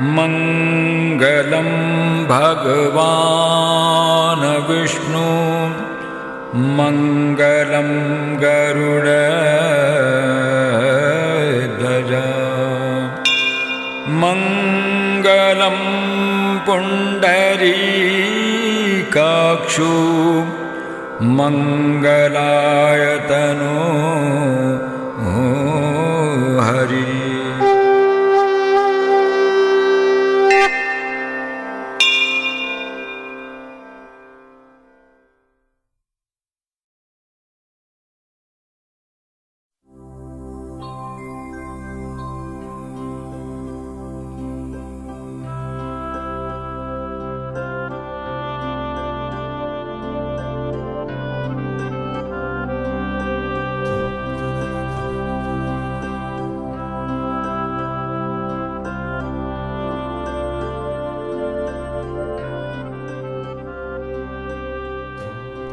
मङ्गलं भगवान् विष्णु मङ्गलं गरुडध्वज मङ्गलं पुण्डरीकाक्षो मङ्गलायतनो Hari.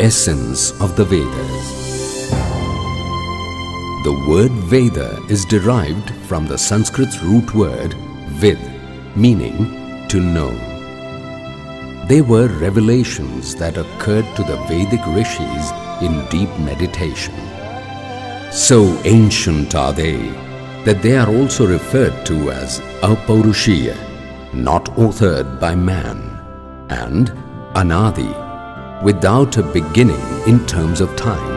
Essence of the Vedas. The word Veda is derived from the Sanskrit root word Vid, meaning to know. They were revelations that occurred to the Vedic rishis in deep meditation. So ancient are they that they are also referred to as Apurushiya, not authored by man, and Anadi, without a beginning in terms of time.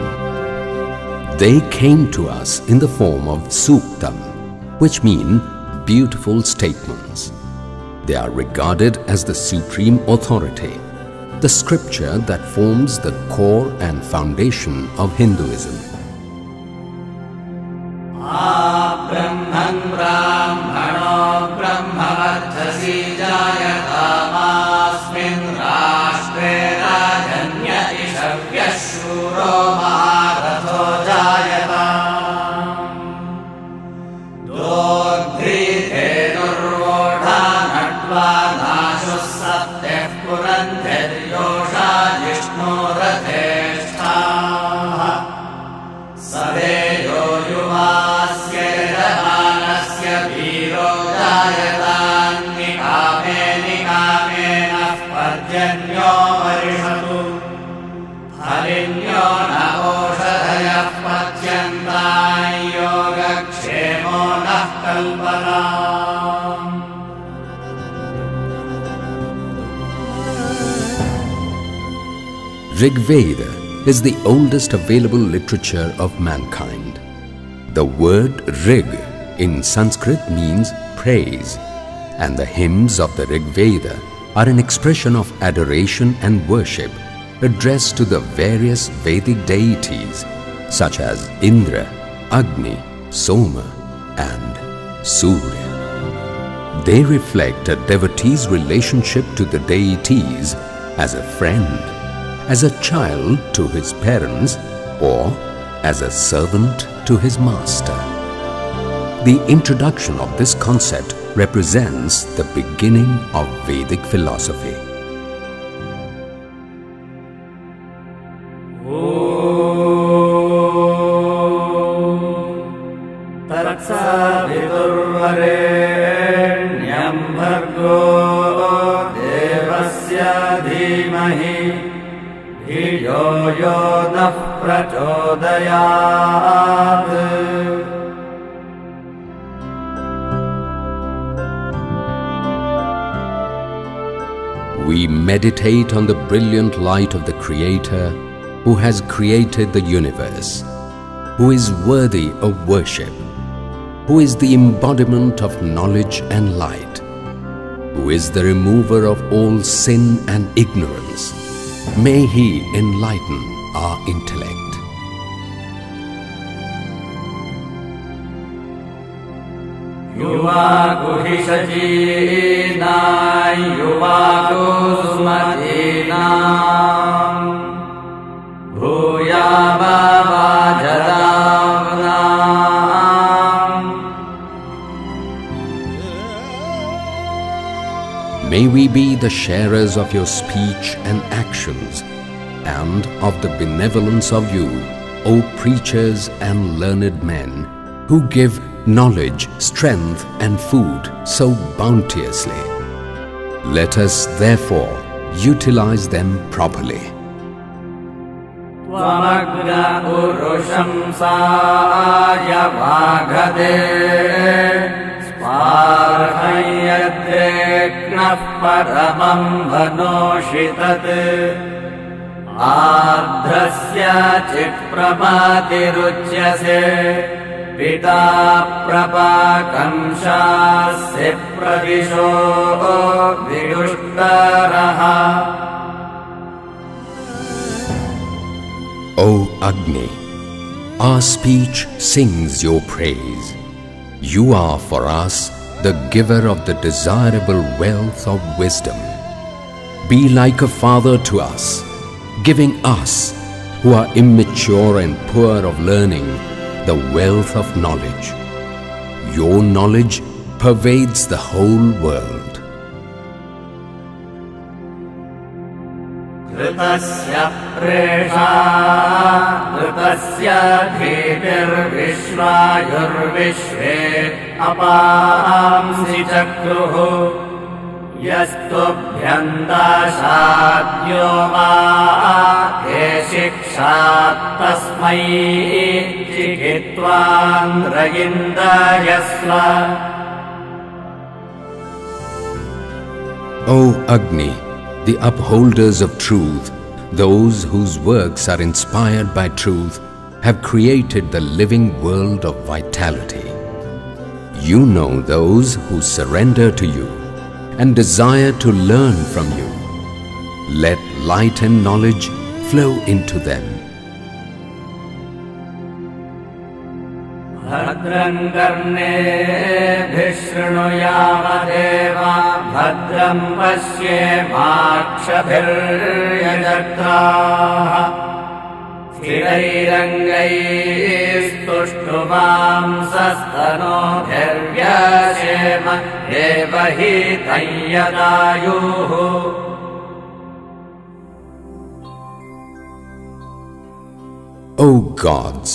They came to us in the form of Suktam, which mean beautiful statements. They are regarded as the supreme authority, the scripture that forms the core and foundation of Hinduism. Rig Veda is the oldest available literature of mankind. The word Rig in Sanskrit means praise, and the hymns of the Rig Veda are an expression of adoration and worship addressed to the various Vedic deities such as Indra, Agni, Soma and Surya. They reflect a devotee's relationship to the deities as a friend, as a child to his parents, or as a servant to his master. The introduction of this concept represents the beginning of Vedic philosophy. We meditate on the brilliant light of the Creator who has created the universe, who is worthy of worship, who is the embodiment of knowledge and light, who is the remover of all sin and ignorance. May He enlighten our intellect. Yuva Kuhishajina, Yuva Kusmatina, Bhuya Baba Jadavna. May we be the sharers of your speech and actions, and of the benevolence of you, O preachers and learned men, who give knowledge, strength and food so bounteously. Let us therefore utilize them properly. Tvamagna urusham saya vaghade sparhayadreknah paramam vanoshitat आर्द्रस्य चित्प्रभातिरुच्यसे पिता प्रपाकंशास्य प्रदिशो विदुष्टरः. O Agni, our speech sings your praise. You are for us the giver of the desirable wealth of wisdom. Be like a father to us, giving us, who are immature and poor of learning, the wealth of knowledge. Your knowledge pervades the whole world. Dhritasya presha, dhritasya dhritirvishvayurvishve apamsi chakruhu yastubhyandashadyo ma shikshat tasmai chikitvandrayindayasva. O Agni, the upholders of truth, those whose works are inspired by truth, have created the living world of vitality. You know those who surrender to you and desire to learn from you. Let light and knowledge flow into them. Bhadram karnebhih shrunuyama bhadram pashyemakshabhiryajatraha sthirairangaistushtumamsastanobhiryashema devahi tayyadayuhu. O gods,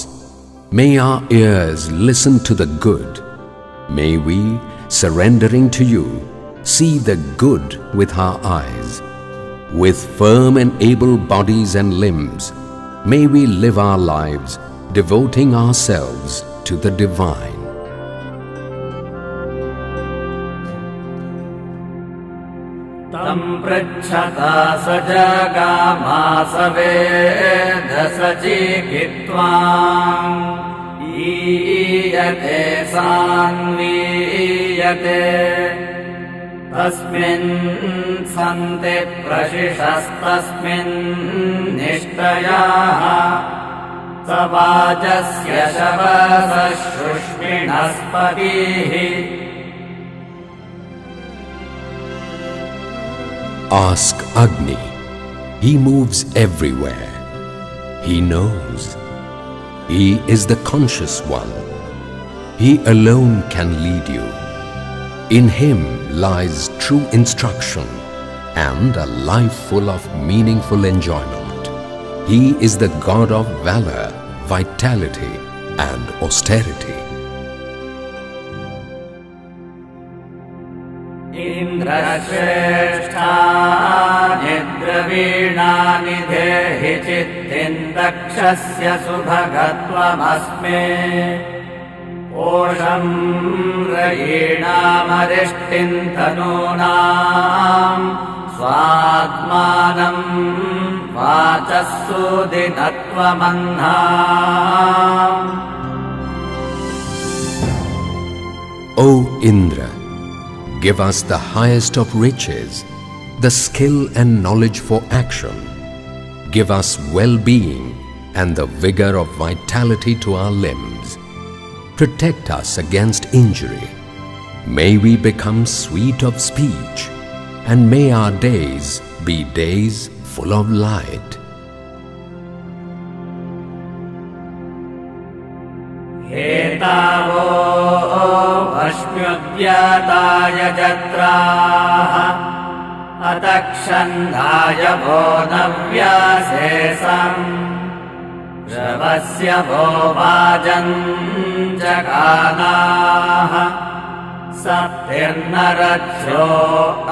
may our ears listen to the good. May we, surrendering to you, see the good with our eyes. With firm and able bodies and limbs, may we live our lives, devoting ourselves to the divine. Tam prachata sajagama saveda sajikitvam iyate sanviyate tasmin sante prashishastasmin nishtayaha savajasya shavasashushminaspatihi. Ask Agni. He moves everywhere. He knows. He is the conscious one. He alone can lead you. In him lies true instruction and a life full of meaningful enjoyment. He is the God of valor, vitality and austerity. Indrashreshtha nidravina nidhehi chittindakshasya subhagatvamasme osham rayinam tanunam svatmanam vachasudinatvamanham. O Indra, give us the highest of riches, the skill and knowledge for action. Give us well-being and the vigor of vitality to our limbs. Protect us against injury. May we become sweet of speech, and may our days be days full of light. Etavo ashmyudyataya jatraha atakshandaya bodhavyasesam श्रवस्य वो वाजञ्जगानाः सप्तिर्नरध्यो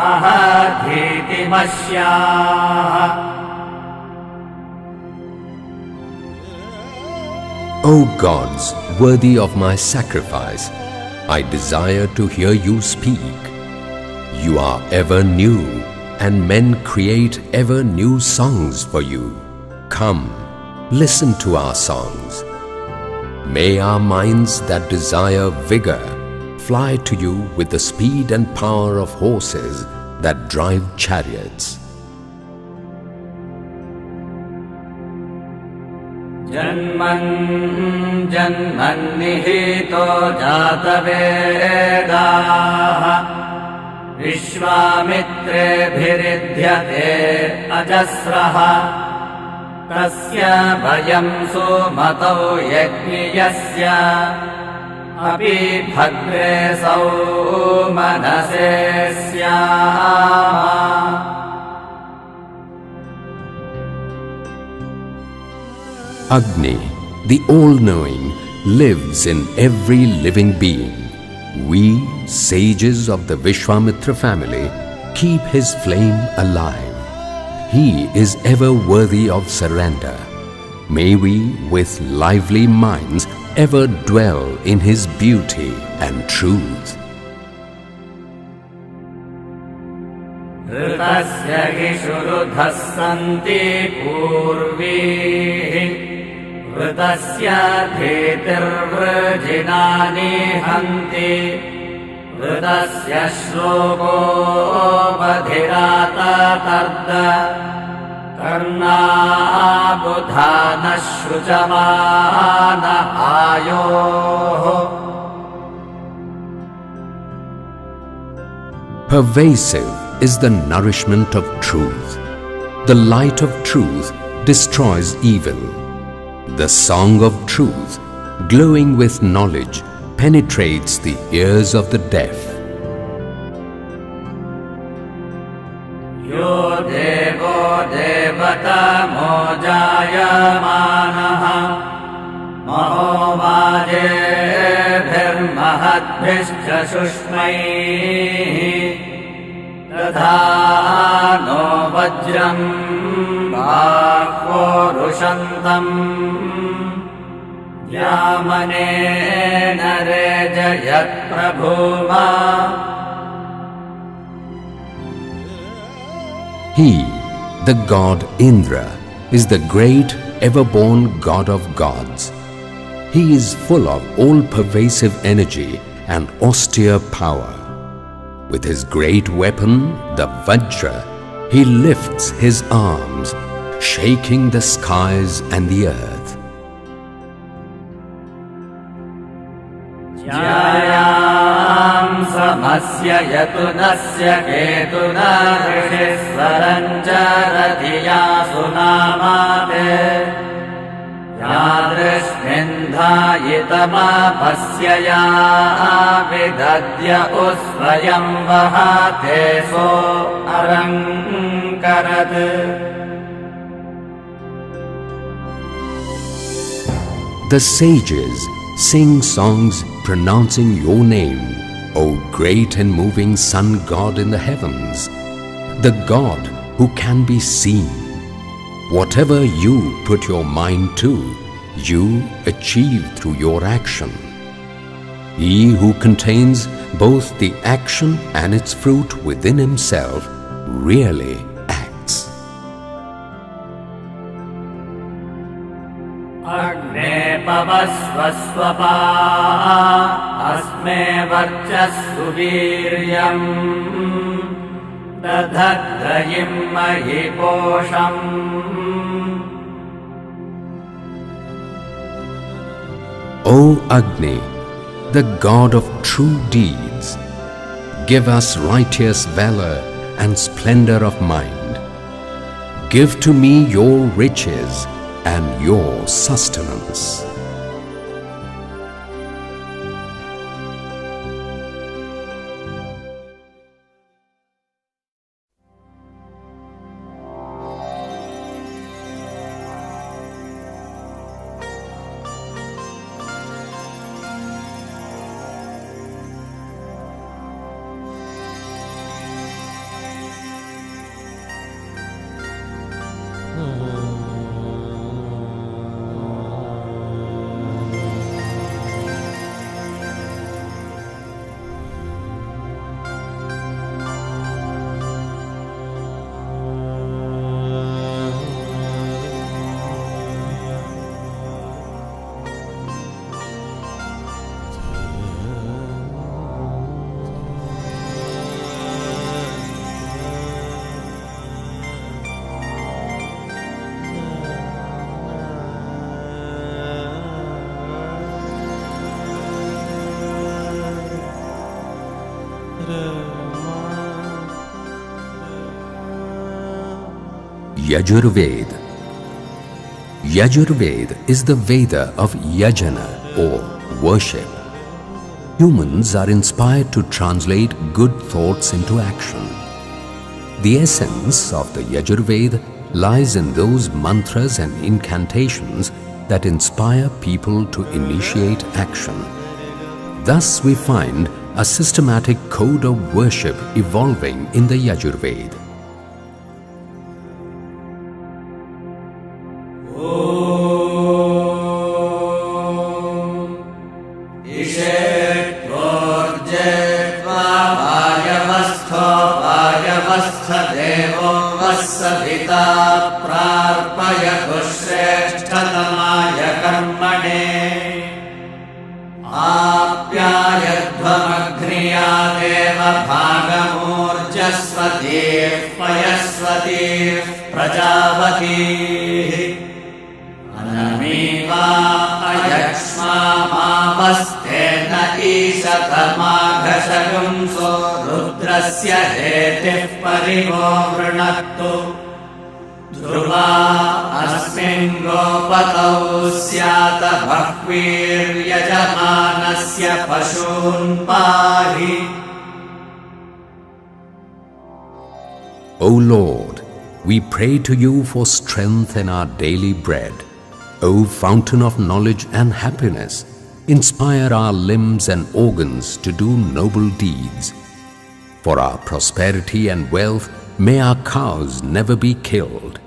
अहधीतिमश्याः। O gods, worthy of my sacrifice, I desire to hear you speak. You are ever new, and men create ever new songs for you. Come, listen to our songs. May our minds that desire vigor fly to you with the speed and power of horses that drive chariots. जन्मन् जन्मन्निहितो जातवेदाः विश्वामित्रेभिरिध्यते अजस्रः तस्य भयं सुमतौ यज्ञियस्य अपि भद्रे सौमनसे स्याम। Agni, the all-knowing, lives in every living being. We, sages of the Vishwamitra family, keep his flame alive. He is ever worthy of surrender. May we, with lively minds, ever dwell in his beauty and truth. ऋतस्य हि शुरुधः सन्ति पूर्वीः ऋतस्य धीतिर्वृजिनानि हन्ति ऋतस्य श्लोको बधिराततर्द कर्णाबुधानः शुचमान आयोः। Pervasive is the nourishment of truth. The light of truth destroys evil. The song of truth, glowing with knowledge, penetrates the ears of the deaf. यो देवो देवतमो जायमानः महोवाजेभिर्महद्भिश्च शुष्मैः तथा नो वज्रं बाह्वो रुषन्तम् यामनेन रेजयत्प्रभूमा। He, the god Indra, is the great ever-born god of gods. He is full of all-pervasive energy and austere power. With his great weapon, the Vajra, he lifts his arms, shaking the skies and the earth. ज्यायां समस्य यतुनस्य केतुना ऋषिस्वरञ्जरधिया सुनामाते यादृश्मिन्धायितमापस्य या विदद्य उस्वयं वहाते सो अरङ्करत्। The sages sing songs pronouncing your name, O great and moving sun god in the heavens, the god who can be seen. Whatever you put your mind to, you achieve through your action. He who contains both the action and its fruit within himself really acts. अग्ने पवस्वस्वपा अस्मे वर्चस्सु वीर्यम् दधद्रयिं महिपोषम्। O Agni, the god of true deeds, give us righteous valor and splendor of mind. Give to me your riches and your sustenance. Yajurveda. Yajurveda is the Veda of Yajana or worship. Humans are inspired to translate good thoughts into action. The essence of the Yajurveda lies in those mantras and incantations that inspire people to initiate action. Thus we find a systematic code of worship evolving in the Yajurveda. रुद्रस्य हेतिः परिवो वृणक्तु Dhruva अस्मिन् गोपतौ स्यात बह्वीर्यजमानस्य पशून् पाहि. O Lord, we pray to you for strength in our daily bread. O fountain of knowledge and happiness, inspire our limbs and organs to do noble deeds. For our prosperity and wealth, may our cows never be killed.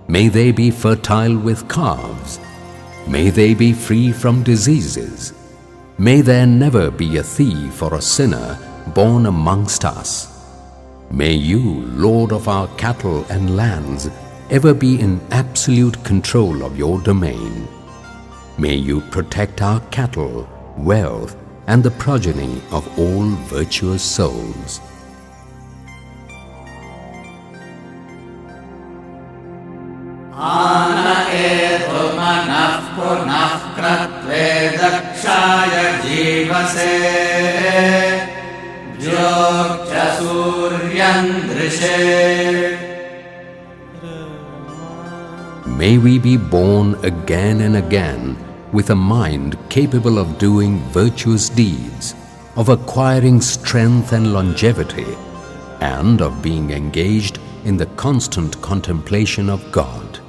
May they be fertile with calves. May they be free from diseases. May there never be a thief or a sinner born amongst us. May you, Lord of our cattle and lands, ever be in absolute control of your domain. May you protect our cattle, wealth, and the progeny of all virtuous souls. May we be born again and again with a mind capable of doing virtuous deeds, of acquiring strength and longevity, and of being engaged in the constant contemplation of God.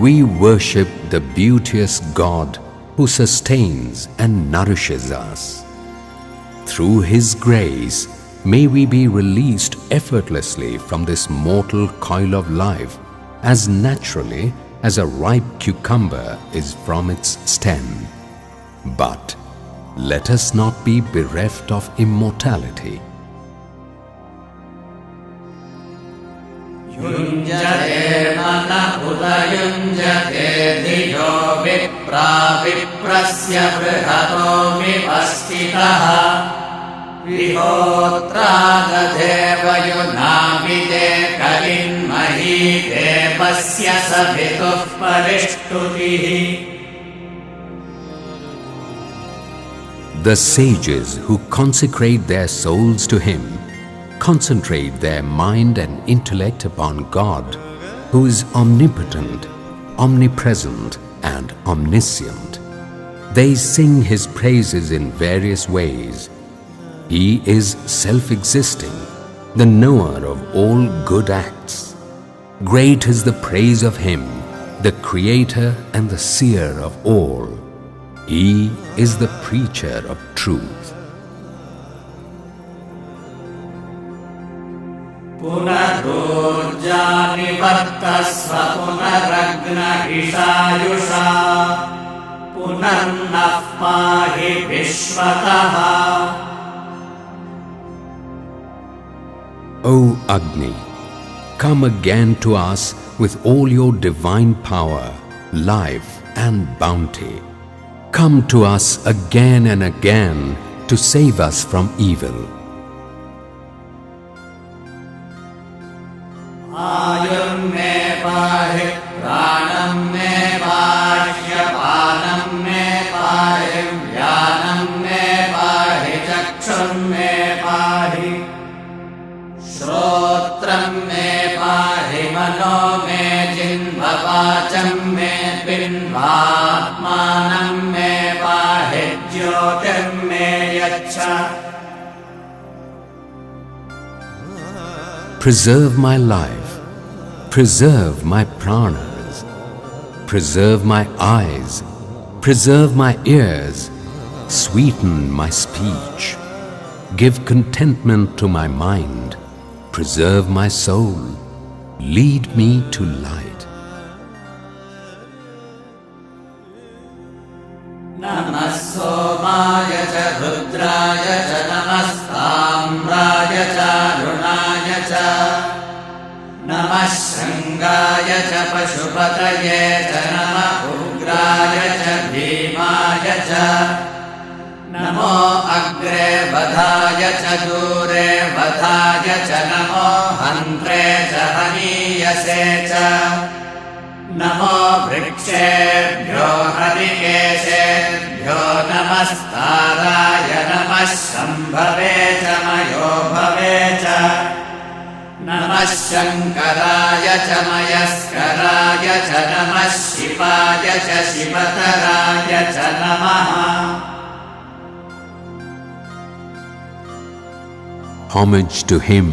We worship the beauteous God who sustains and nourishes us. Through His grace, may we be released effortlessly from this mortal coil of life as naturally as a ripe cucumber is from its stem. But let us not be bereft of immortality. Yunjate mana udayunjate dhiyo vipra viprasya vrihato vipastitaha vihotragadeva yunavide kalinmahi devasya sabhituh parishtutihi. The sages who consecrate their souls to Him concentrate their mind and intellect upon God, who is omnipotent, omnipresent, and omniscient. They sing His praises in various ways. He is self-existing, the knower of all good acts. Great is the praise of Him, the Creator and the Seer of all. He is the preacher of truth. Punarurjani vartasva punaragna ishayusha punarnah pahi vishwataha. O Agni, come again to us with all your divine power, life and bounty. Come to us again and again to save us from evil. Ayur me pahi, pranam me pahya, panam me pahi, vyanam me pahi, chakshum me pahi, shrotram me pahi, mano me jinva vacham me pinvatmanam me pahi, jyotir me yacha. Preserve my life, preserve my pranas, preserve my eyes, preserve my ears, sweeten my speech, give contentment to my mind, preserve my soul, lead me to light. Namah Somaya cha Rudraya cha Namastamraya cha Arunaya cha Namah Shangaya cha Pashupataye cha Namah Ugraya cha Bhimaya cha Namo Agre Vadhaya cha Dure Vadhaya cha Namo Hantre cha Haniyase cha Namo Vrikshebhyo Hrishikeshebhyo Namastaraya Namah Shambhave cha Mayo Bhave cha Namah Shankaraya cha Mayaskaraya cha Namah Shivaya cha Shivataraya cha Namaha. Homage to him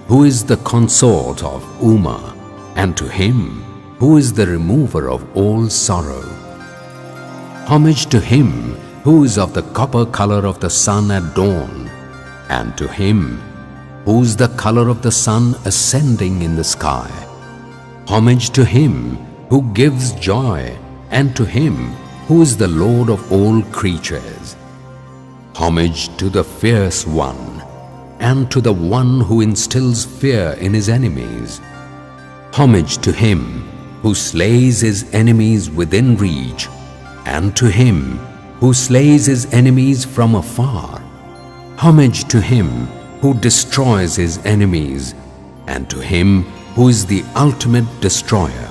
who is the consort of Uma, and to him who is the remover of all sorrow. Homage to him who is of the copper color of the sun at dawn, and to him who is the color of the sun ascending in the sky. Homage to him who gives joy, and to him who is the Lord of all creatures. Homage to the fierce one, and to the one who instills fear in his enemies. Homage to him who slays his enemies within reach, and to him who slays his enemies from afar. Homage to him who destroys his enemies, and to him who is the ultimate destroyer.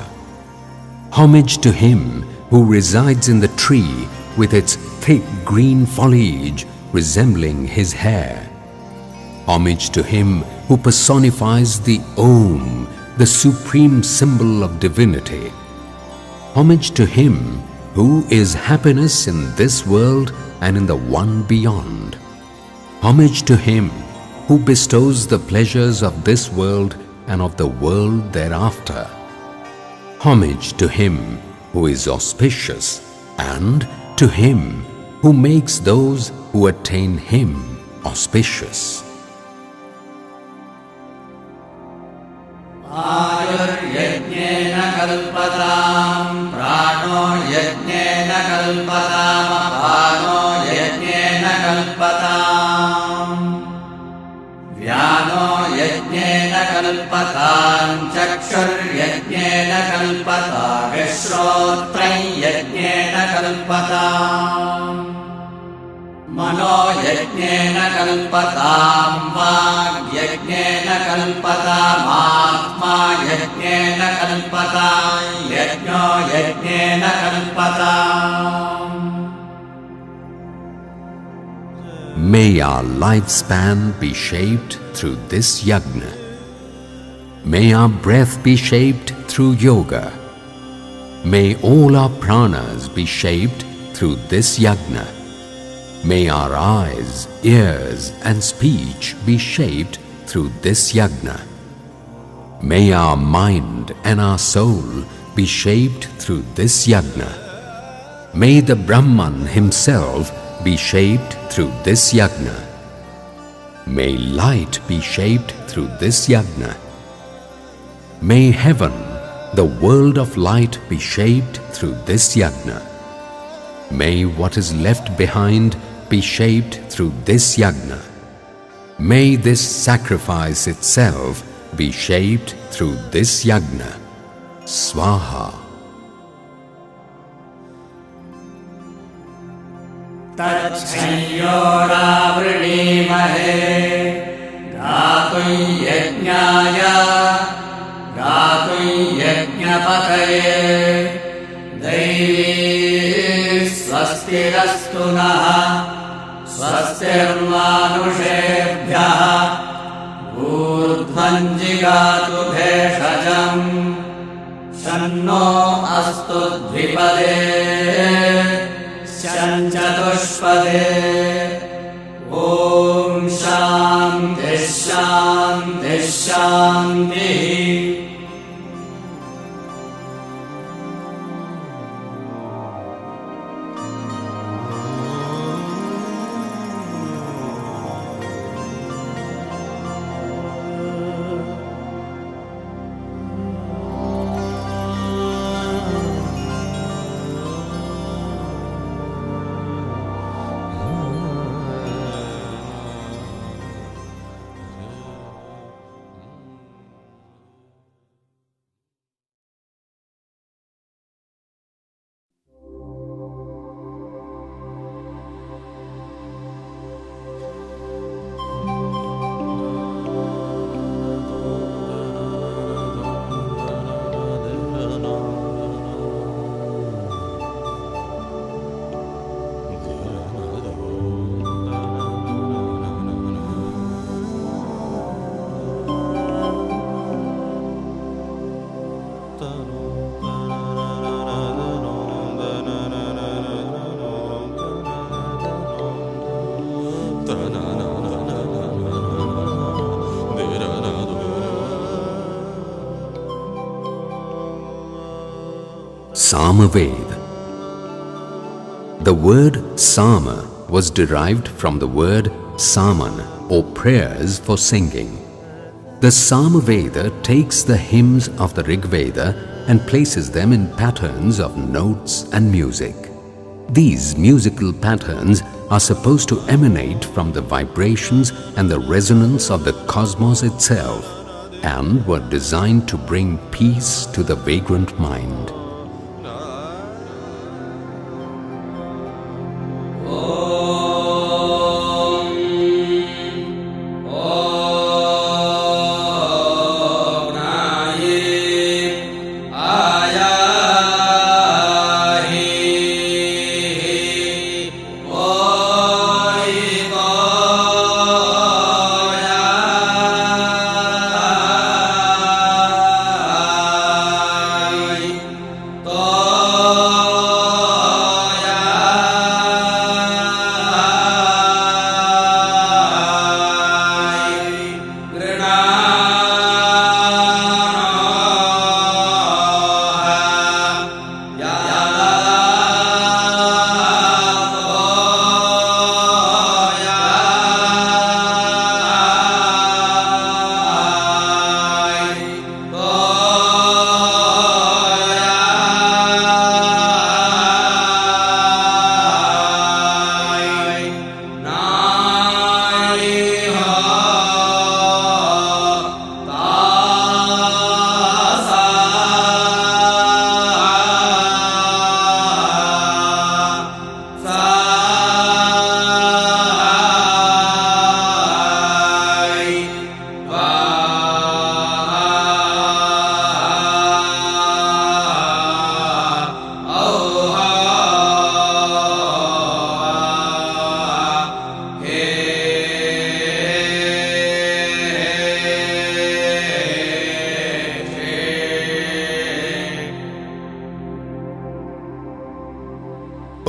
Homage to him who resides in the tree with its thick green foliage resembling his hair. Homage to him who personifies the Om, the supreme symbol of divinity. Homage to him who is happiness in this world and in the one beyond. Homage to him who bestows the pleasures of this world and of the world thereafter. Homage to him who is auspicious, and to him who makes those who attain him auspicious. Ayur-yajnena kalpatam, prano-yajnena kalpatam, apano-yajnena kalpatam, vyano-yajnena kalpatam, chakshur-yajnena kalpatam, vishrotrayajnena kalpatam, mano-yajnena kalpatam, vag-yajnena kalpatam, atma-yajnena kalpatam, yajno-yajnena kalpatam. May our lifespan be shaped through this yajna. May our breath be shaped through yoga. May all our pranas be shaped through this yajna. May our eyes, ears and speech be shaped through this yajna. May our mind and our soul be shaped through this yajna. May the Brahman himself be shaped through this yajna. May light be shaped through this yajna. May heaven, the world of light, be shaped through this yajna. May what is left behind be shaped through this yajna. May this sacrifice itself be shaped through this yajna. Swaha. तच्छंयोरावृणीमहे गातुं यज्ञाय गातुं यज्ञपतये दैवी स्वस्तिरस्तु नः स्वस्तिर्मानुषेभ्यः ऊर्ध्वं जिगातु भेषजम् शन्नो अस्तु द्विपदे चतुष्पदे ॐ शान्तिः शान्तिः शान्तिः। Samaveda. The word Sama was derived from the word Saman, or prayers for singing. The Samaveda takes the hymns of the Rig Veda and places them in patterns of notes and music. These musical patterns are supposed to emanate from the vibrations and the resonance of the cosmos itself, and were designed to bring peace to the vagrant mind.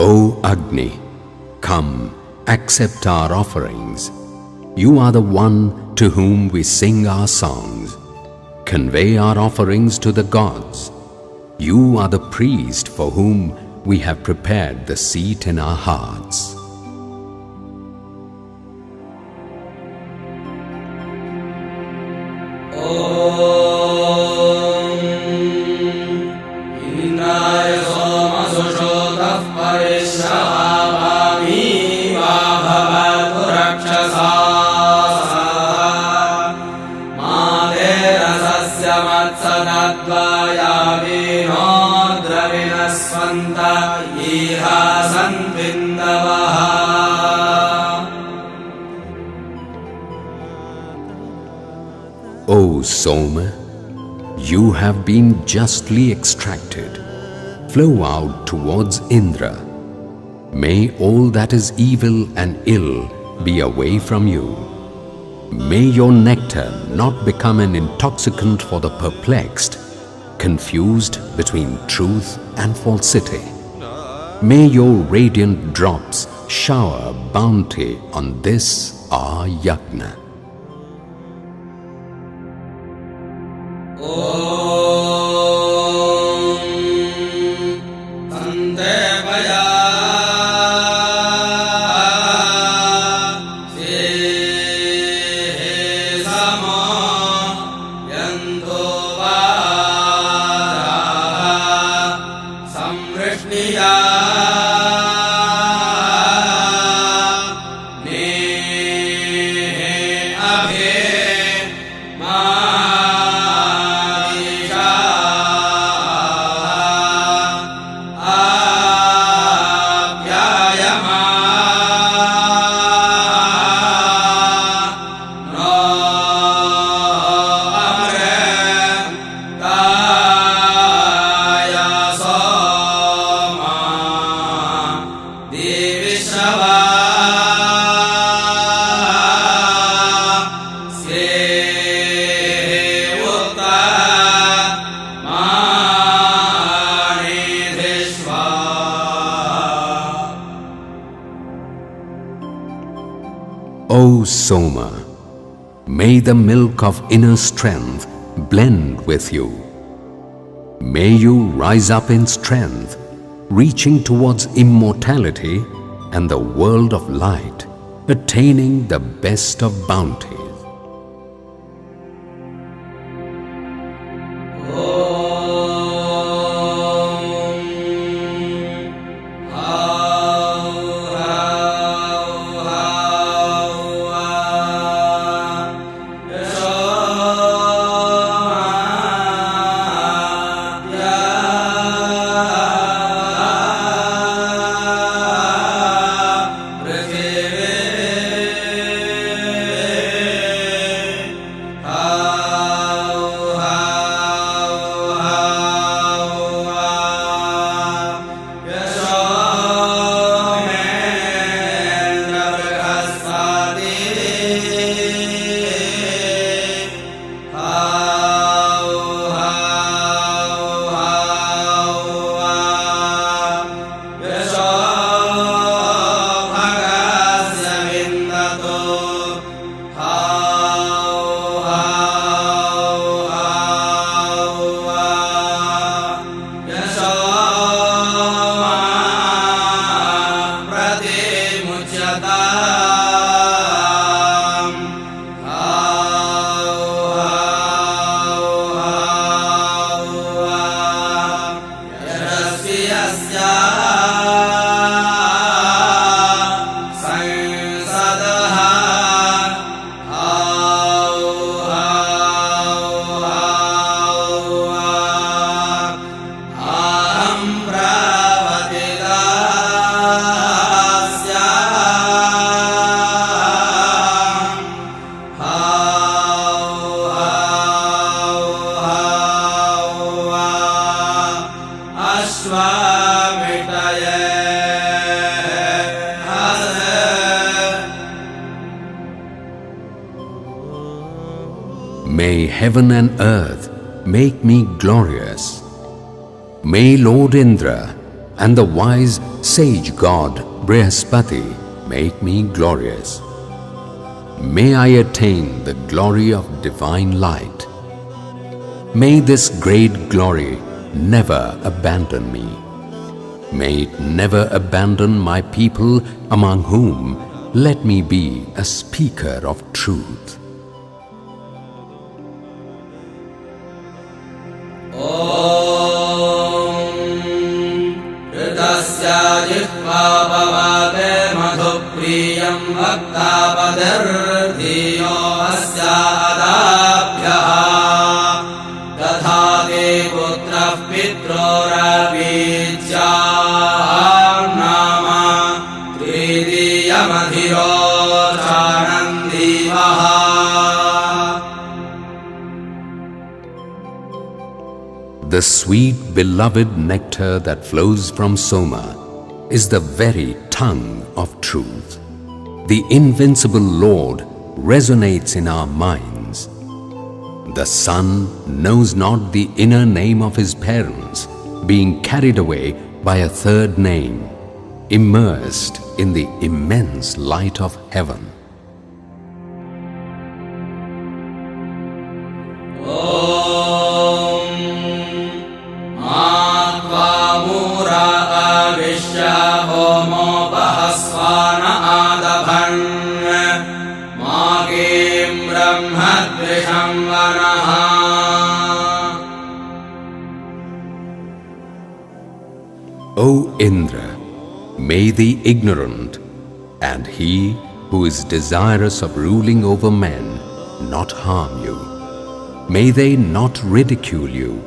O Agni, come, accept our offerings. You are the one to whom we sing our songs. Convey our offerings to the gods. You are the priest for whom we have prepared the seat in our hearts. द्रविणस्वन्त इह सन्विन्दवः O Soma, you have been justly extracted. Flow out towards Indra. May all that is evil and ill be away from you. May your nectar not become an intoxicant for the perplexed, confused between truth and falsity. May your radiant drops shower bounty on this our yajna. O Soma, may the milk of inner strength blend with you. May you rise up in strength, reaching towards immortality and the world of light, attaining the best of bounties. May heaven and earth make me glorious. May Lord Indra and the wise sage god Brihaspati make me glorious. May I attain the glory of divine light. May this great glory never abandon me. May it never abandon my people, among whom let me be a speaker of truth. भक्तापदर्धियो अस्यादाभ्यः दधाते पुत्रः पित्रोरवीज्याम् नाम त्रिदीयमधिरोचानन्दीवः The sweet beloved nectar that flows from Soma is the very tongue of truth. The invincible Lord resonates in our minds. The son knows not the inner name of his parents, being carried away by a third name, immersed in the immense light of heaven. O Indra, may the ignorant and he who is desirous of ruling over men not harm you. May they not ridicule you.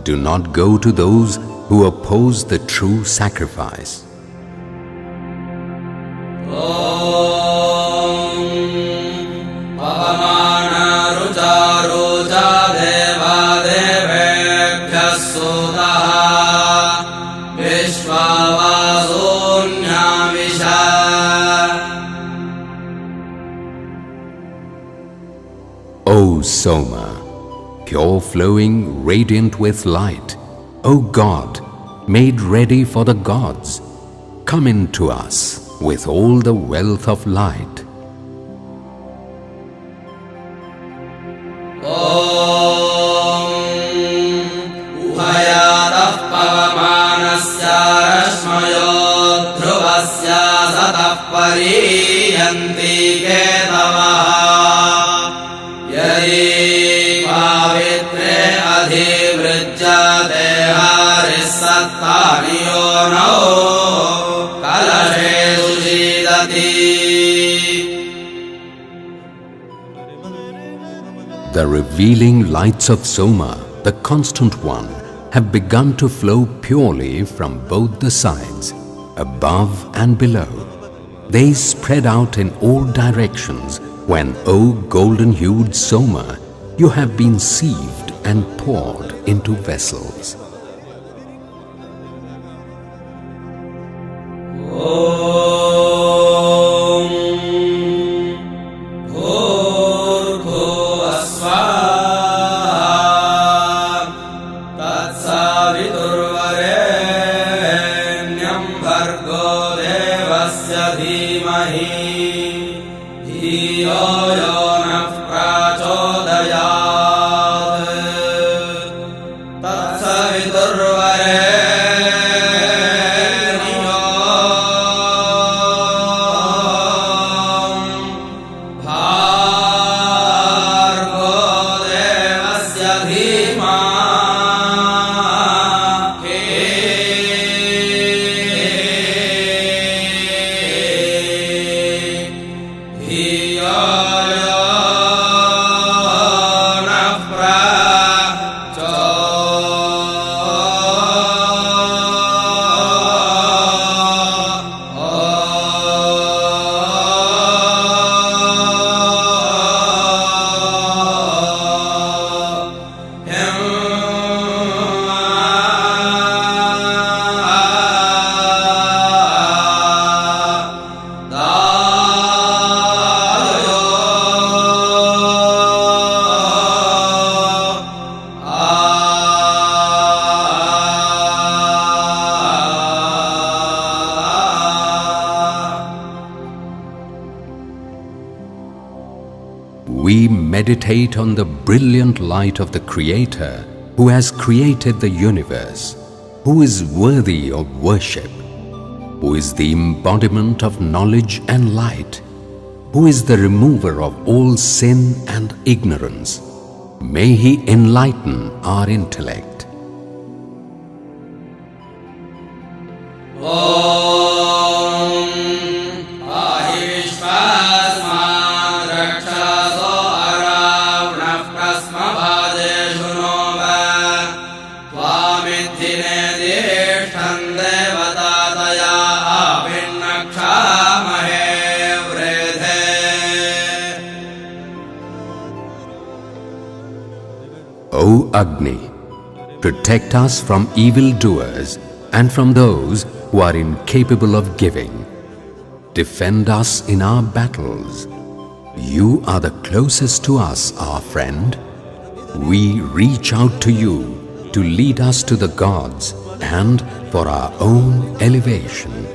Do not go to those who oppose the true sacrifice. O Soma, pure flowing, radiant with light, O God, made ready for the gods, come into us with all the wealth of light. The revealing lights of Soma, the constant one, have begun to flow purely from both the sides, above and below. They spread out in all directions when, O golden-hued Soma, you have been sieved and poured into vessels. We meditate on the brilliant light of the Creator who has created the universe, who is worthy of worship, who is the embodiment of knowledge and light, who is the remover of all sin and ignorance. May He enlighten our intellect. O Agni, Protect us from evildoers and from those who are incapable of giving. Defend us in our battles. You are the closest to us, our friend. We reach out to you to lead us to the gods and for our own elevation.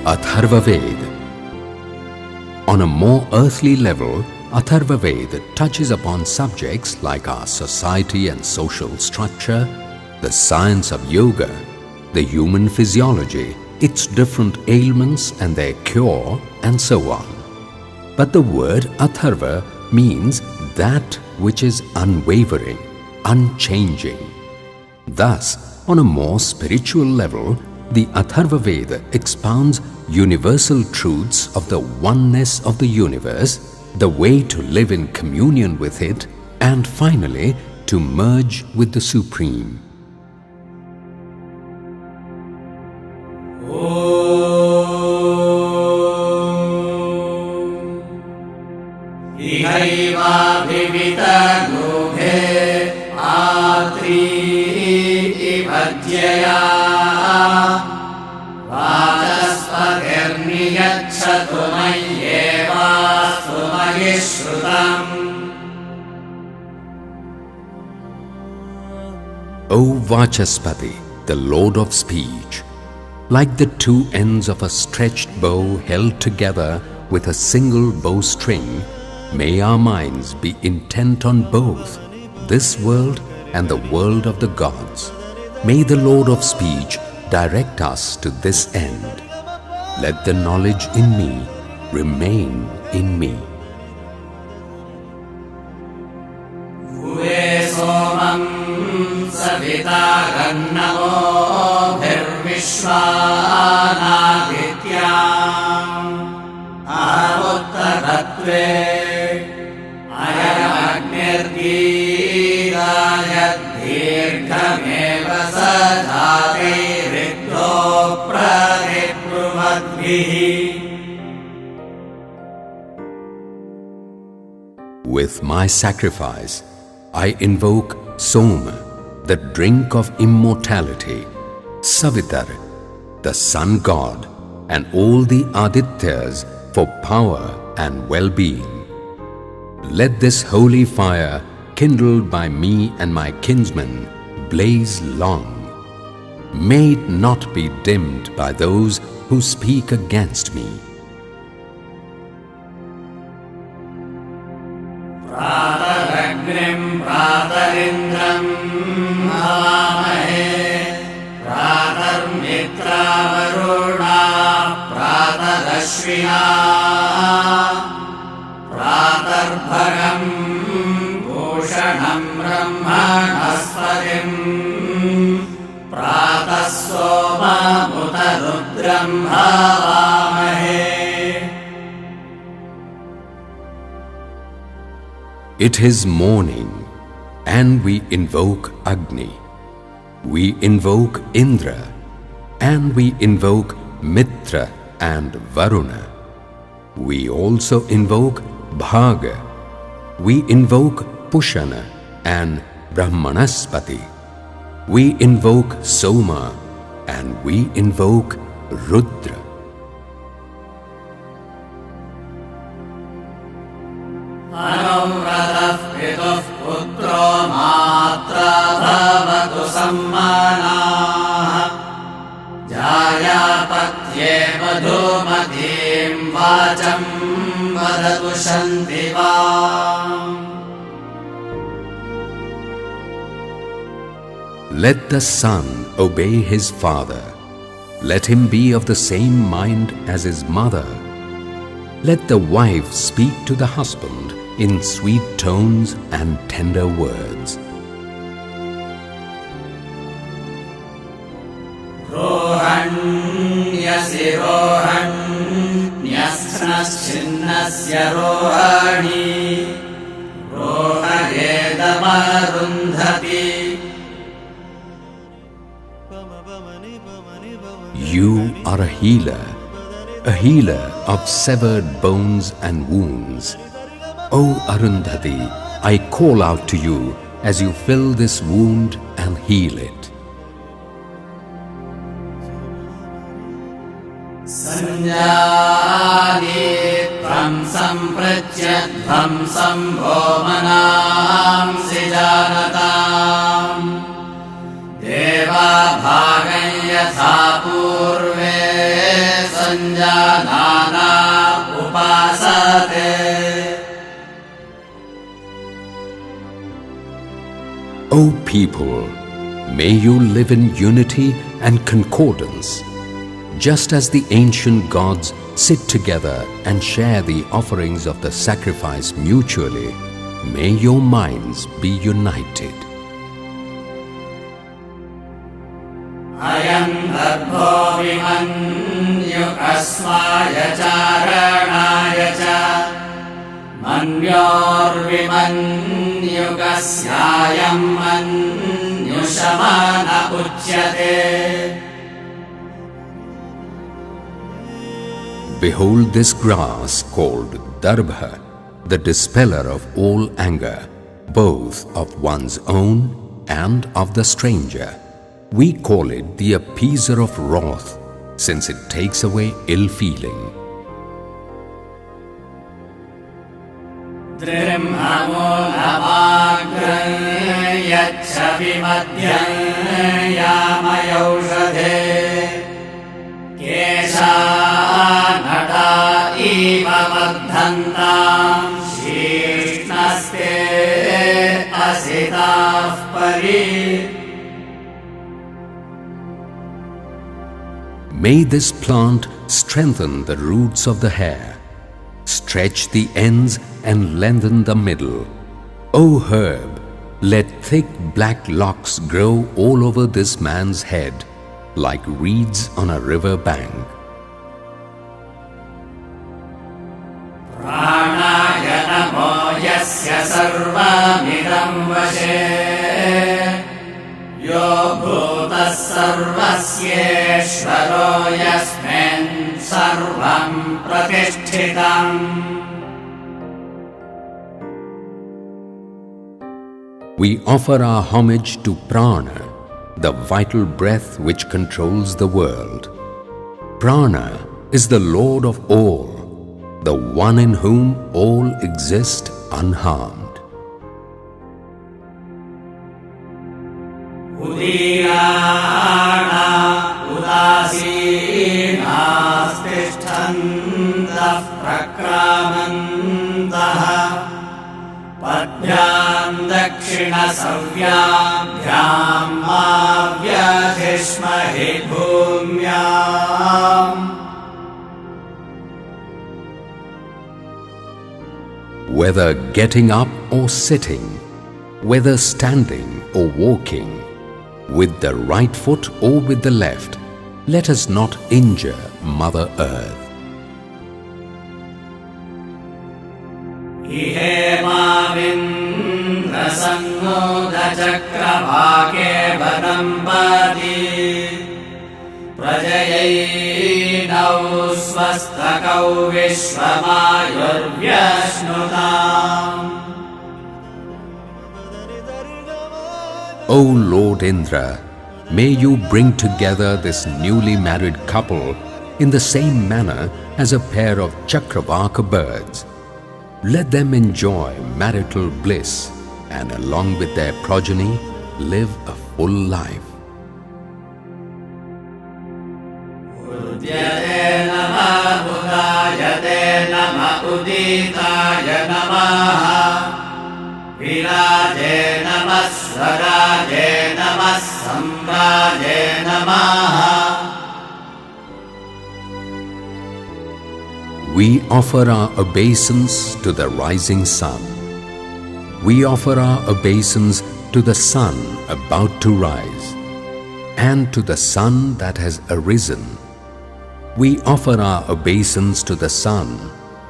Atharva Ved. On a more earthly level, Atharva Ved touches upon subjects like our society and social structure, the science of yoga, the human physiology, its different ailments and their cure, and so on. But the word Atharva means that which is unwavering, unchanging. Thus, on a more spiritual level, the Atharva Veda expounds universal truths of the oneness of the universe, the way to live in communion with it, and finally to merge with the Supreme. O Vachaspati, the Lord of Speech, like the two ends of a stretched bow held together with a single bowstring, may our minds be intent on both this world and the world of the gods. May the Lord of Speech direct us to this end. Let the knowledge in me remain in me. With my sacrifice, I invoke Soma, the drink of immortality, Savitar, the sun god, and all the Adityas for power and well-being. Let this holy fire, kindled by me and my kinsmen, blaze long. May it not be dimmed by those who speak against me. Prataragnim pratarindram bhavamahe pratarmitra varuna pratarashvina pratarbhagam bhushanam brahmanaspatim pratasoma mutarudram bhavamahe. It is morning, and we invoke Agni. We invoke Indra, and we invoke Mitra and Varuna. We also invoke Bhaga. We invoke Pushana and Brahmanaspati. We invoke Soma, and we invoke Rudra. Anumratah pituh putro matra bhavatu वदतु शन्तिवा Let the son obey his father. Let him be of the same mind as his mother. Let the wife speak to the husband in sweet tones and tender words. रोहण्यसि रोहण्यस्नश्चिन्नस्य Rohini रोहयेदमरुन्धति. You are a healer of severed bones and wounds. O Arundhati, I call out to you as you fill this wound and heal it. Sanjani tvam sampratyadvam sambhomanam sijanatam deva bhagam yatha purve sanjanana upasate. O people, may you live in unity and concordance. Just as the ancient gods sit together and share the offerings of the sacrifice mutually, may your minds be united. Ayam darbho vimanyukasvaya charanaya cha manyor vimanyukasyayam manyushamana uchyate. Behold this grass called Darbha, the dispeller of all anger, both of one's own and of the stranger. We call it the appeaser of wrath, since it takes away ill feeling. Drimhamulamagram yachhavimadhyam yamayaushadhe keshanada iva vardhantam shishnaste asitaf pari. May this plant strengthen the roots of the hair, stretch the ends and lengthen the middle. O herb, let thick black locks grow all over this man's head, like reeds on a river bank. Pranaya namo yasya sarvamidam vashe yo bhutas sarvasyeshvaro yasmin sarvam pratishtitam. We offer our homage to Prana, the vital breath which controls the world. Prana is the Lord of all, the one in whom all exist unharmed. Udirana udasinas tishtantah prakramantaha padvyam dakshina savyabhyam avyadhishmahi bhumyam. Whether getting up or sitting, whether standing or walking, with the right foot or with the left, let us not injure Mother Earth. Ihemavindra sangoda chakravake vadampati prajayainau swastakau vishvamayurvyashnutam. O Lord Indra, may you bring together this newly married couple in the same manner as a pair of Chakravaka birds. Let them enjoy marital bliss and along with their progeny live a full life. Udyate namah udayate namah उदिताय नमः विराजे नमः स्वराजे नमः सम्राजे नमः We offer our obeisance to the rising sun. We offer our obeisance to the sun about to rise, and to the sun that has arisen. We offer our obeisance to the sun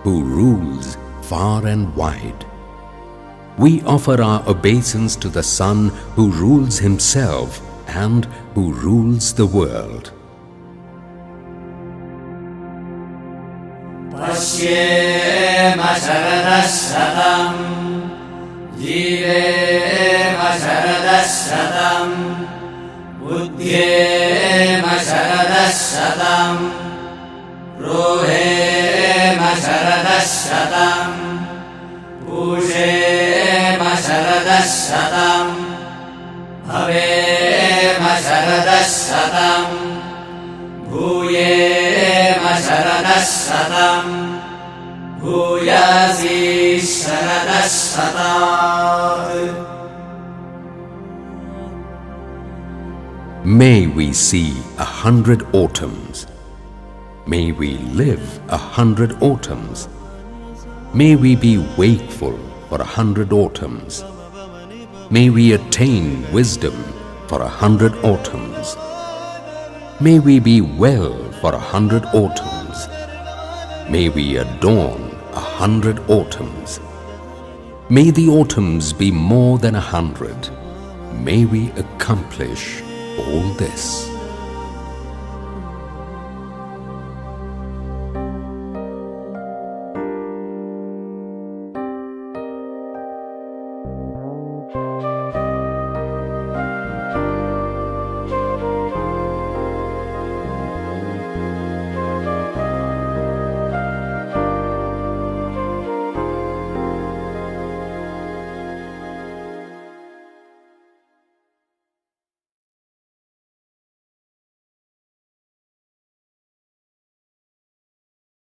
who rules far and wide. We offer our obeisance to the sun who rules himself and who rules the world. पश्येम शरदः शतम् जीवेम शरदः शतम् बुद्ध्येम शरदः शतम् Röhm शरदः शतम् पूषेम शरदः शतम् भवेम शरदः शतम् भूयेम शरदः शतम् भूयसी शरदः शतात् May we see 100 autumns. May we live 100 autumns. May we be wakeful for 100 autumns. May we attain wisdom for 100 autumns. May we be well for 100 autumns. May we adorn 100 autumns. May the autumns be more than 100. May we accomplish all this.